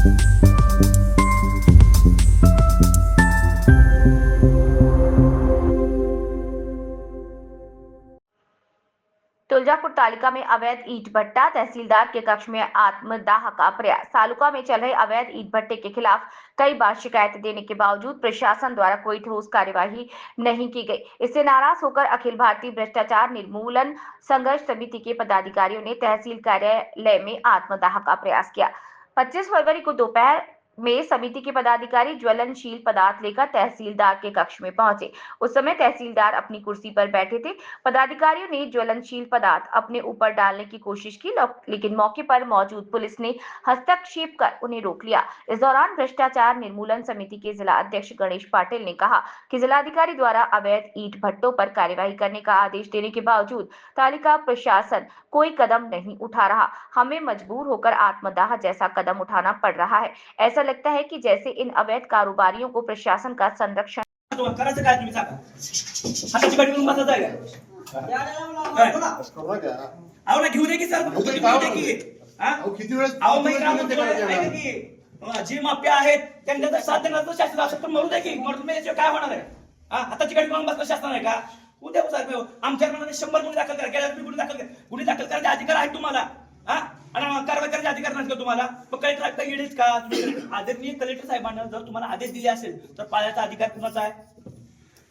तुलजापुर तालुका में अवैध ईंट भट्टा, तहसीलदार के कक्ष में आत्मदाह का प्रयास। तालुका में चल रहे अवैध ईंट भट्टे के खिलाफ कई बार शिकायत देने के बावजूद प्रशासन द्वारा कोई ठोस कार्यवाही नहीं की गई। इससे नाराज होकर अखिल भारतीय भ्रष्टाचार निर्मूलन संघर्ष समिति के पदाधिकारियों ने तहसील कार्यालय में आत्मदाह का प्रयास किया। 25 फरवरी को दोपहर में समिति के पदाधिकारी ज्वलनशील पदार्थ लेकर तहसीलदार के कक्ष में पहुंचे। उस समय तहसीलदार अपनी कुर्सी पर बैठे थे। पदाधिकारियों ने ज्वलनशील पदार्थ अपने ऊपर डालने की कोशिश की, लेकिन मौके पर मौजूद पुलिस ने हस्तक्षेप कर उन्हें रोक लिया। इस दौरान भ्रष्टाचार निर्मूलन समिति के जिला अध्यक्ष गणेश पाटिल ने कहा कि जिलाधिकारी द्वारा अवैध ईंट भट्टों पर कार्यवाही करने का आदेश देने के बावजूद तालिका प्रशासन कोई कदम नहीं उठा रहा। हमें मजबूर होकर आत्मदाह जैसा कदम उठाना पड़ रहा है। ऐसा लगता है कि जैसे इन अवैध कारोबारियों को प्रशासन का संरक्षण करायचं काय तुम्ही सांगा हाताची गाडी करून बसायचं आहे अहो ना घेऊ दे की सर घेऊ दे की किती वेळेस अहो मी काय म्हणतो की जी माफिया आहेत त्यांना जर साथ देणार तर शासन असं तर मरू दे की मरून मेल्याशिवाय काय होणार आहे हाताची गाडी करून बसलं शासन आहे का उद्या साहेब आमच्या मनाने 100 गुन्हे दाखल करा गेल्या गुन्हे दाखल करायचे अधिकार आहे तुम्हाला आणि कारवाई करायचे अधिकार नाही का तुम्हाला मग कलेक्टर आयुक्त येडेच का आदरणीय कलेक्टर साहेबांना जर तुम्हाला आदेश दिले असेल तर पाळण्याचा अधिकार कुणाचा आहे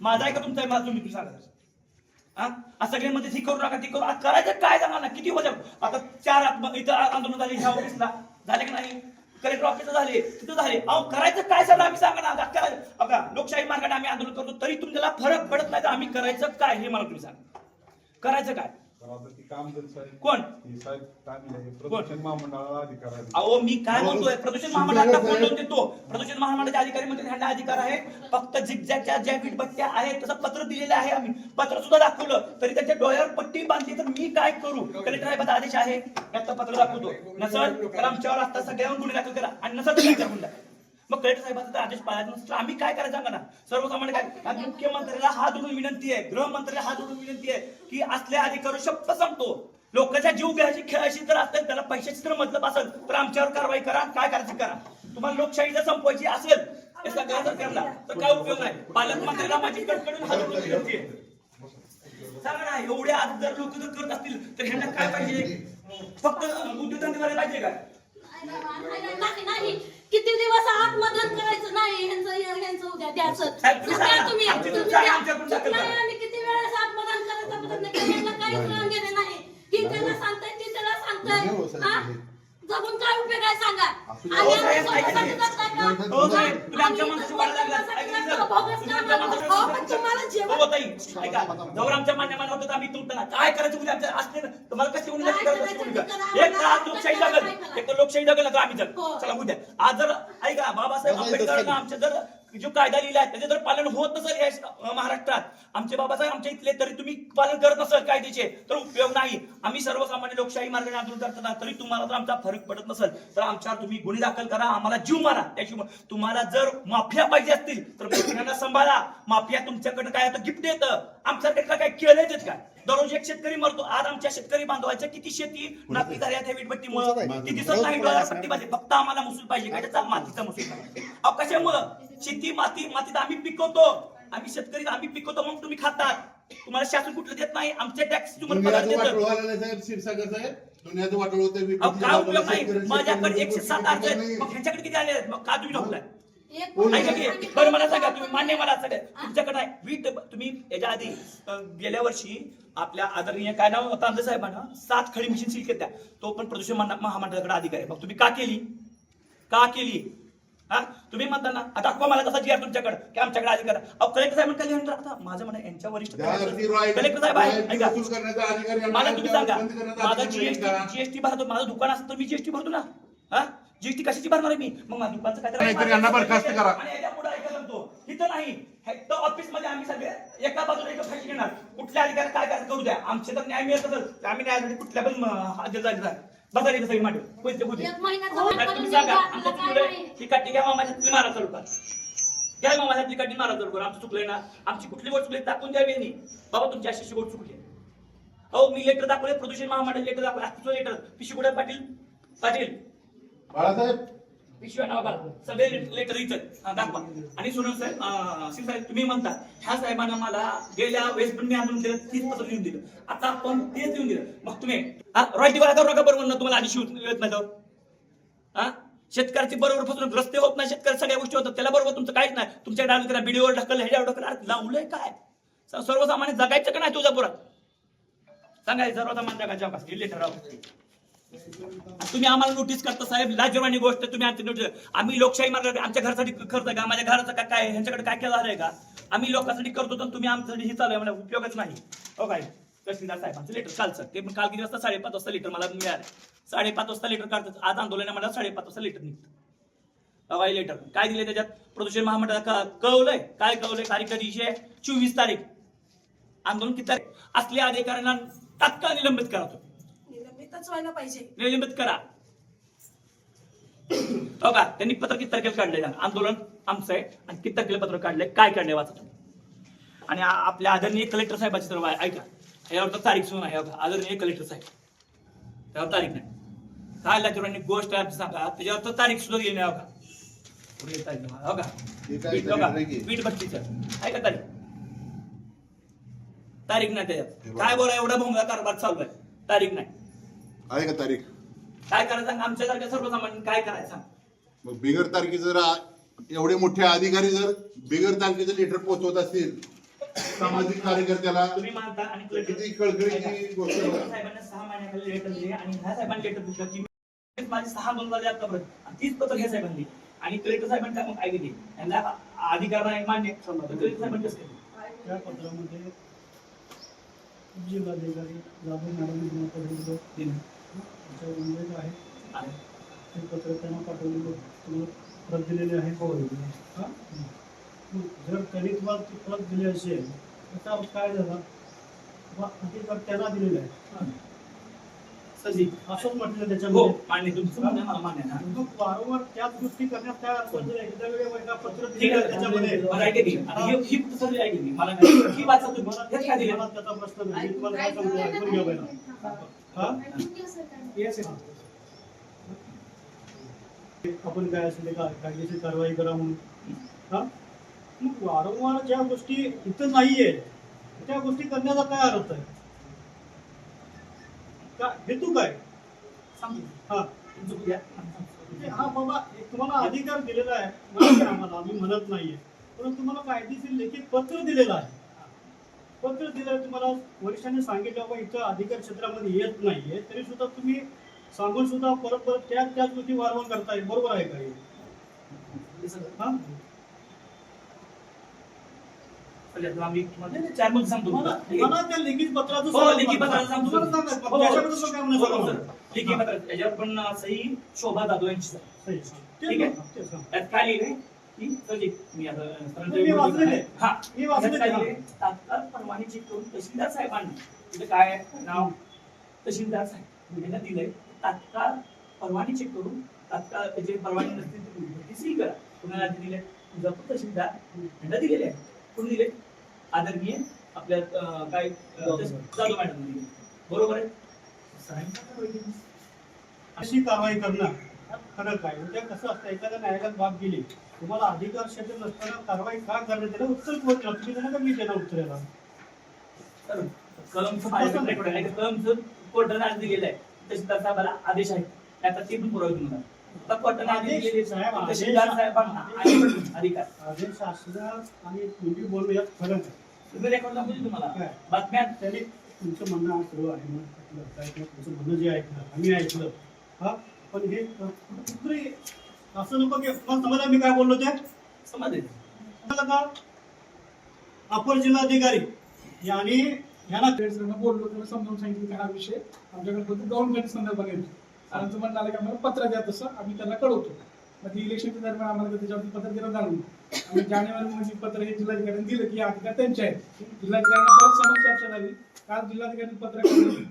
माझा आहे का तुमचा आहे माझा तुम्ही सांगा सगळ्यांमध्ये ही करू नका ती करू करायचं काय सांगा ना किती वजन आता 4 इथं आंदोलन झाले ह्या ऑफिसला झाले की नाही कलेक्टर ऑफिसला झाले तिथं झाले अहो करायचं काय सर आम्ही सांगा ना करायचं बघा लोकशाही मार्गाने आम्ही आंदोलन करतो तरी तुमच्याला फरक पडत नाही तर आम्ही करायचं काय हे मला तुम्ही सांगा करायचं काय कोण प्रदूषण महामंडळाला अधिकार आहे अहो मी काय म्हणतोय प्रदूषण महामंडळाला कोण लोन देतो प्रदूषण महामंडळाचे अधिकारी म्हणजे ह्यांना अधिकार आहे फक्त झिगझॅगच्या ज्या वीटभट्ट्या आहेत तसं पत्र दिलेलं आहे आम्ही पत्र सुद्धा दाखवलं तरी त्यांच्या डोळ्यावर पट्टी बांधली तर मी काय करू कलेक्टर साहेबाचा आदेश आहे याचं पत्र दाखवतो नसर तर आमच्यावर आता सगळ्यांवर गुन्हे दाखल करा आणि नसर तुम्ही करून द्या मग कलेक्टर साहेबांचा आदेश पाळायचा नसतो आम्ही काय करायचं सांगा ना सर्वसामान्य काय मुख्यमंत्र्याला हात जोडून विनंती आहे गृहमंत्र्याला हात जोडून विनंती आहे की असल्या अधिकारी शब्द सांगतो लोकांच्या जीव घ्यायची खेळायची जर असेल त्याला पैशाची जर मतलब असेल तर आमच्यावर कारवाई करा काय करायची करा तुम्हाला लोकशाही जर संपवायची असेल हे सगळं जर करला तर काय उपयोग नाही पालकमंत्र्याला माझी कडकडून हात जोडून विनंती आहे सांगा ना एवढे आज जर लोक जर करत असतील तर ह्यांना काय पाहिजे फक्त उद्योगधंदेवाले पाहिजे काय किती दिवस आत्मदहन करायचं नाही ह्यांचं उद्या द्यायचं तुम्ही आम्ही किती वेळेस आत्मदहन करायचा प्रयत्न केला काहीच घेणे नाही की त्याला सांगताय ती त्याला सांगताय जगून काय उपयोग आहे सांगा आमच्या मान्यमान होतं आम्ही तुमचं काय करायचं उद्या आमच्या असते तुम्हाला कशी एक लोकशाही जगल एक लोकशाही जगल तर आम्ही जग चला उद्या आज जर ऐका बाबासाहेब आंबेडकरांना आमच्या जर जो कायदा लिहिला आहे त्याचे जर पालन होत नसेल या महाराष्ट्रात आमचे बाबासाहेब आमच्या इथले तरी तुम्ही पालन करत नसेल कायद्याचे तर उपयोग नाही आम्ही सर्वसामान्य लोकशाही मार्गाने आंदोलन करताना तरी तुम्हाला जर आमचा फरक पडत नसेल तर आमच्यावर तुम्ही गुन्हे दाखल करा आम्हाला जीव मारा त्याशिवाय तुम्हाला जर माफिया पाहिजे असतील तर माफियांना सांभाळा माफिया तुमच्याकडे काय होतं गिफ्ट येतं आमच्याकडे काय केलं येत काय दररोज एक शेतकरी मरतो आज आमच्या शेतकरी बांधवाच्या किती शेती नापी झाल्या त्या वीटभट्टीमुळे ती दिसत नाही डोळ्याला पट्टी पाहिजे फक्त आम्हाला महसूल पाहिजे काय त्याचा मातीचा महसूल पाहिजे अहो कशामुळं शेती मातीत आम्ही पिकवतो आम्ही शेतकरी आम्ही पिकवतो मग तुम्ही खातात तुम्हाला शासन कुठलं देत नाही आमचे टॅक्स तुम्हाला पगार देतात दुनियाचं वाटोळ होतं काय उपयोग नाही माझ्याकडे 107 अर्ज आहेत मग ह्यांच्याकडे किती आले मग का तुम्ही ढोकलाय बरं मला सांगा तुम्ही मान्य मला सगळं तुमच्याकडे आहे वीट तुम्ही याच्या आधी गेल्या वर्षी आपल्या आदरणीय काय नाव तांदे साहेबांना 7 खडी मशीन सील केल्या तो पण प्रदूषण महामंडळाकडे अधिकार आहे मग तुम्ही का केली तुम्ही म्हणता ना आता दाखवा मला तसा जीआर तुमच्याकडे की आमच्याकडे अधिकार कलेक्टर साहेब कल्याण आता माझं म्हणणं यांच्या वरिष्ठ कलेक्टर साहेब आहे ऐका मला तुम्ही सांगा माझा जीएसटी भरतो माझं दुकान असतं तर मी जीएसटी भरतो ना जीएसटी कशाची भरणार आहे मी मग माझ्या दुकानचं काय इथं नाही ऑफिस मध्ये आम्ही सगळे एका बाजूला एक फाशी घेणार कुठल्या अधिकारी काय काय करू द्या आमचे तर न्याय मिळत असेल आम्ही न्यायासाठी कुठल्या पण बघा सगळी मांडू कोणते बुद्धी तुम्ही सांगा आमच्या चुकलंय ही काठी घ्या मामाच्या मारा चालू कर घ्या मामाच्या काठी मारा चालू कर आमचं चुकलंय ना आमची कुठली गोष्ट चुकली दाखवून द्यावी नाही बाबा तुमची अशी गोष्ट चुकली अहो मी लेटर दाखवले प्रदूषण महामंडळ लेटर दाखवले लेटर पिशी कुठे पाटील बाळासाहेब पिशव्या नाव घाला सगळे लेटर इथं दाखवा. आणि सुनील साहेब तुम्ही म्हणता ह्या साहेबांना मला गेल्या वेळेस पण मी आंदोलन केलं 30 पत्र लिहून दिलं, आता आपण तेच लिहून दिलं. मग तुम्ही रॉयल्टी वाला करू नका बरोबर ना, तुम्हाला आधी शिवत येत नाही तर शेतकऱ्याची बरोबर फसवणूक, रस्ते होत नाही, शेतकरी सगळ्या गोष्टी होतात, त्याला बरोबर तुमचं काहीच नाही. तुमच्या डाल बिडीवर ढकल ह्याच्यावर ढकल, अरे लावलंय काय? सर्वसामान्य जगायचं का नाही तुळजापुरात? सांगायचं सर्वसामान्य जगायचं अवकाश लेटर. तुम्ही आम्हाला नोटीस करता साहेब, लाजवानी गोष्ट. तुम्ही आमची नोटीस, आम्ही लोकशाही मार्गाने आमच्या घरासाठी खर्च आहे का? माझ्या घराचं काय ह्यांच्याकडे काय केलं आहे का? आम्ही लोकांसाठी करतो तर तुम्ही आमच्यासाठी हे चालू आहे, मला उपयोगच नाही. हो काय तहसीलदार साहेबांचं लेटर कालचं, ते पण काल किती वाजता? 5:30 वाजता लेटर मला मिळालं. 5:30 वाजता लेटर काढतात. आज आंदोलन आहे मला 5:30 वाजता लेटर निघतं. हवाई लेटर काय दिले त्याच्यात? प्रदूषण महामंडळाला कळवलंय. काय कळवलंय? तारीख कधीची आहे? 24 तारीख. आंदोलन किती तारीख? असल्या अधिकाऱ्यांना तात्काळ निलंबित करा. निलंबितच व्हायला पाहिजे, निलंबित करा. हो का? त्यांनी पत्र किती तारखेला काढलंय? आंदोलन आमचं आहे आणि किती तारखेला पत्र काढलंय, काय काढलंय वाचा तुम्ही. आणि आपल्या आदरणीय कलेक्टर साहेबांची सर्व ऐका, यावर तर तारीख सुद्धा नाही. आदरणीय कलेक्टर साहेब त्यावर तारीख नाही. काय लाजवानी गोष्ट आहे सांगा, त्याच्यावर तर तारीख सुद्धा गेली नाही. हो का? पुढे तारीख हो का? वीट भट्टीचं आहे का तारीख? तारीख नाही त्याच्यात. काय बोला, एवढा भोंगा कारभार चालू आहे, तारीख नाही. आहे का तारीख? काय करायचं सांग? आमच्यासारख्या सर्वसामान्य काय करायचं सांग? मग बिगर तारखेचं जर एवढे मोठे अधिकारी जर बिगर तारखेचं लेटर पोहोचवत असतील सामाजिक कार्यकर्त्याला, तुम्ही मानता आणि किती कळकळीची गोष्ट आहे. साहेबांना 6 महिन्याखाली लेटर दिले आणि ह्या साहेबांनी लेटर दिलं की माझे 6 आंदोलन झाले आतापर्यंत, 30 पत्र ह्या साहेबांनी. आणि कलेक्टर साहेबांनी काय मग काय केली? यांना अधिकार नाही मान्य. कलेक्टर साहेबांनी कसं केलं? त्या पत्रामध्ये जिल्हाधिकारी जाधव मॅडम दिलं. उल्लेख आहे. ते पत्र त्यांना पाठवलेलं प्रत दिलेले आहे. जर त्यांनी तुम्हाला ती प्रत दिली असेल त्याचा अर्थ काय झाला? अधिकार त्यांना दिलेला आहे सजी असंच म्हटलं हो त्याच्यामध्ये. मान्य, तुमचं म्हणणं मला मान्य आहे. मग वारंवार त्याच गोष्टी करण्यात काय अर्थ? जर एकदा वेळेला पत्र ठीक दिलं आहे, त्याच्यामध्ये मला ऐका की आता ही सगळी ऐकली मी, मला नाही ही वाचा तुम्ही. हेच काय दिलं? मला त्याचा प्रश्न नाही. मी तुम्हाला काय सांगतो ऐकून घ्या पहिला. आपण काय असेल ते कायदेशीर कारवाई करा म्हणून. मग वारंवार ज्या गोष्टी इथं नाहीये त्या गोष्टी करण्याचा काय अर्थ आहे? हेतू काय? तुमचं द्या. हा बाबा, तुम्हाला अधिकार दिलेला आहे, मान्य आहे आम्हाला, आम्ही म्हणत नाहीये, परंतु तुम्हाला कायदेशीर लेखी पत्र दिलेलं आहे. पत्र दिलं तुम्हाला, वरिष्ठांनी सांगितलं बाबा इथं अधिकार क्षेत्रामध्ये येत नाहीये, तरी सुद्धा तुम्ही सांगून सुद्धा परत परत त्याच गोष्टी वारंवार करताय. बरोबर आहे का? आम्ही 4 मुद्दे सांगतो. मला त्या लिखित पत्राचं हो, लेखी पत्राचं सांगतो. हो, त्याच्याबद्दल काय म्हणणं आहे? लेखी पत्र याच्यावर पण सही शोभा जाधव यांची. ठीक आहे. त्यात काय लिहिलंय की सजी मी आता मी वाचलेले. हा मी वाचलेले. काय लिहिलंय? तात्काळ परवानगी चेक करून तहसीलदार साहेबांना, तिथे काय नाव? तहसीलदार साहेब यांना दिलंय. तात्काळ परवानगी चेक करून तात्काळ त्याची परवानगी नसतील ती सील करा. कुणाला दिले? तुळजापूर तहसीलदार यांना दिलेले आहे. कोण दिले? आदरणीय आपल्या काय जाधव मॅडम दिले. बरोबर आहे. अशी कारवाई करणं खरं काय? उद्या कसं असतं, एखाद्या न्यायालयात बाब गेली, तुम्हाला अधिकार क्षेत्र नसताना कारवाई का करण्यात त्याला उत्तर कोण दिलं? तुम्ही त्यांना का मी त्याला उत्तर याला? कलमचं कोर्टाने आज दिलेलं आहे. तहसीलदार साहेबाला आदेश आहे. आता ते पण पुरावे तुम्हाला. आता कोर्टाने आदेश दिलेले साहेब, तहसीलदार साहेबांना अधिकार. आदेश असणं आणि तुम्ही बोलू यात फरक आहे. तुम्ही रेकॉर्ड दाखवली तुम्हाला बातम्यात. त्यांनी तुमचं म्हणणं सर्व आहे म्हणून तुमचं म्हणणं जे ऐकलं आम्ही ऐकलं. पण हे कुठे असं नको की मला समजा मी काय बोललो ते समजले का? अपर जिल्हाधिकारी यांनी ह्याला बोललो त्याला समजावून सांगितलं की हा विषय आमच्याकडे फक्त गव्हर्नमेंट संदर्भात येतो. आमचं म्हणणं आलं की आम्हाला पत्र द्या, तसं आम्ही त्यांना कळवतो. मग इलेक्शनच्या दरम्यान आम्हाला त्याच्यावरती पत्र देणं झालं. आम्ही जानेवारीमध्ये पत्र हे जिल्हाधिकाऱ्यांनी दिलं की अधिकार त्यांचे आहेत. जिल्हाधिकाऱ्यांना परत समोर चर्चा झाली. काल जिल्हाधिकारी पत्र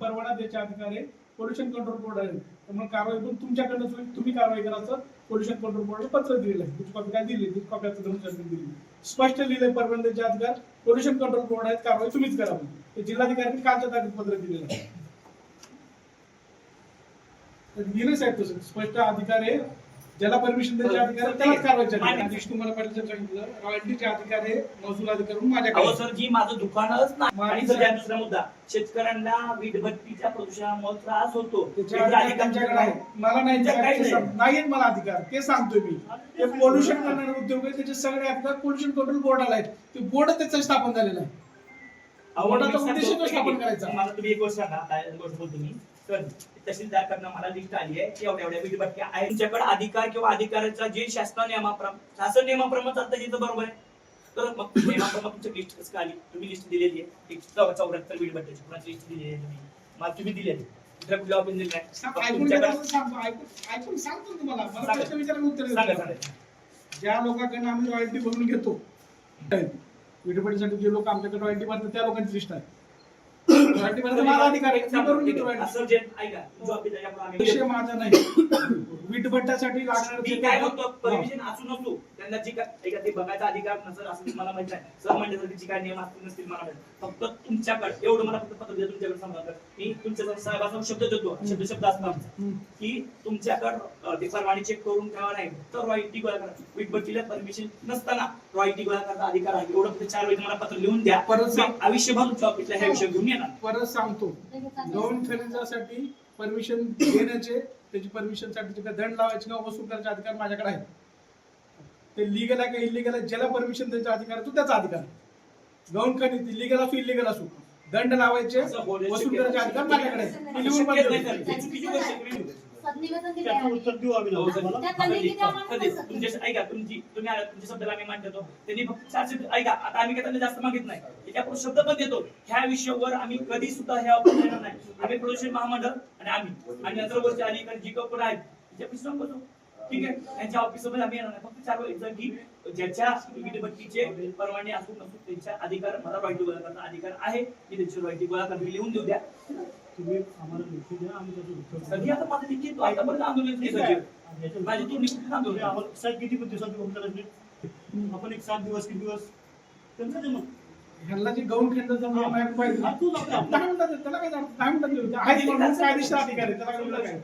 परवाना द्यायचे अधिकार आहे पोल्युशन कंट्रोल बोर्ड आहे. त्यामुळे कारवाई पण तुमच्याकडनंच होईल, तुम्ही कारवाई करायचं. पोल्युशन कंट्रोल बोर्डला पत्र दिलेलं आहे. तुझी कॉपी काय दिली? तुझी कॉपी आता धर्मशास्त्री दिली. स्पष्ट लिहिलंय परवाना द्यायचे अधिकार पोल्युशन कंट्रोल बोर्ड आहेत, कारवाई तुम्हीच करा म्हणून. ते जिल्हाधिकाऱ्यांनी कालच्या तारखेत पत्र दिलेलं आहे. दिलंच आहे तसं स्पष्ट अधिकार आहे ज्याला परमिशन द्यायचे अधिकार आहे त्यालाच कारवाईचे अधिकार आहे. दिवशी तुम्हाला पहिल्यांदा सांगितलं रॉयल्टीचे अधिकार हे महसूल अधिकारी माझ्याकडे अहो आहे. सर जी माझं दुकानच नाही आणि सर दुसरा मुद्दा शेतकऱ्यांना वीटभट्टीच्या प्रदूषणामुळे त्रास होतो त्याचे त्याचे अधिकार अधिकार त्यांच्याकडे आहे. मला नाही त्यांच्याकडे त्याचे नाही. नाहीत मला अधिकार ते सांगतोय मी. ते पोल्युशन करणारे उद्योग आहे त्याचे सगळे अधिकार पोल्युशन कंट्रोल बोर्डाला आहेत. ते बोर्ड त्याचं स्थापन झालेलं आहे. बोर्डाचा उद्देश तो स्थापन करायचा. मला तुम्ही एक गोष्ट सांगा आता एक गोष्ट बोलतो मी सर तहसीलदारकडनं मला लिस्ट आली आहे की एवढ्या एवढ्या वीटभट्ट्या आहेत तुमच्याकडे अधिकार किंवा अधिकाराचा जे शासन नियमाप्रमाणे चालतं तिथं बरोबर आहे तर मग नियमाप्रमाणे तुमची लिस्ट कसं आली तुम्ही लिस्ट दिलेली आहे 174 वीटभट्ट्याची कुणाची लिस्ट दिलेली आहे मला तुम्ही दिलेली दुसऱ्या कुठल्या ऑफिस दिली नाही ऐकून सांगतो तुम्हाला. मला प्रश्न विचारायला उत्तर सांगा देतो. सांगा ज्या लोकांकडून आम्ही रॉयल्टी भरून घेतो विटभट्टीसाठी जे लोक आमच्याकडे रॉयल्टी भरतात त्या लोकांची लिस्ट आहे. रॉयल्टी भरण्याचा माझा अधिकार आहे. मी भरून घेतो रॉयल्टी. असं जे ऐका जो ऑफिस आहे आपण आम्ही विषय माझा नाही. वीटभट्ट्यासाठी लागणार मी काय म्हणतो परमिशन असू नसू त्यांना जी काय ते बघायचा अधिकार नसेल असं मला माहित नाही सर म्हणण्यासाठी जी काय नियम असतील नसतील मला माहित फक्त तुमच्याकडे एवढं मला फक्त पत्र द्या तुमच्याकडे सांगा मी तुमच्या साहेबाचा शब्द देतो शब्द असतो आमचा की तुमच्याकडे ते परवानगी चेक करून ठेवा नाही तर रॉयल्टी गोळा करा वीटभट्टीला परमिशन नसताना रॉयल्टी गोळा करण्याचा अधिकार आहे एवढं फक्त 4 वेळी मला पत्र लिहून द्या परत मी आयुष्यभर तुमच्या ऑफिसला ह्या विषय घेऊन येणार परत सांगतो गौण खनिजासाठी परमिशन घेण्याचे त्याची परमिशन साठी दंड लावायचे किंवा वसूल करायचे अधिकार माझ्याकडे आहे. ते लिगल आहे का इलिगल आहे ज्याला परमिशन द्यायचा अधिकार आहे तो त्याचा अधिकार आहे. गौण खनिज इलिगल असो इलिगल असो दंड लावायचे वसूल करायचे अधिकार माझ्याकडे आहे. मी लिहून पाठवतो. त्याचं उत्तर देऊ आम्ही हो, सर. तुम्हाला. ऐका तुमच्या शब्दाला आम्ही मान देतो त्यांनी फक्त 4 शब्द ऐका आता आम्ही काय त्यांना जास्त मागित नाही त्याच्या शब्द पण देतो ह्या विषयावर आम्ही कधी सुद्धा ह्या ऑफिस येणार नाही आम्ही प्रदूषण महामंडळ आणि आम्ही आणि नंतर वरच्या अधिकारी जी कंपनी आहेत त्याच्या बसू ठीक आहे त्यांच्या ऑफिसमध्ये आम्ही येणार नाही फक्त 4 वेळेस की ज्याच्या वीटभट्टीचे परवानगी असू नसू त्यांच्या अधिकार मला रॉयल्टी गोळा करण्याचा अधिकार आहे की त्यांची रॉयल्टी गोळा करणे लिहून देऊ द्या तुम्ही आम्हाला लिखी द्या आम्ही त्याचं उत्तर देऊ. सगळी आता माझं लिखित आतापर्यंत आंदोलन केलं सगळं. याच्यात माझी तुम्ही कुठे तुम्ही आंदोलन आम्हाला साहेब किती दिवसात होऊन करायचे आपण एक 7 दिवस किती दिवस त्यांचं जमत ह्यांना जे गौण खनिजाचा नियम आहे पाहिजे तूच आपला त्याला काय कायदेशीर अधिकार आहे त्याला काय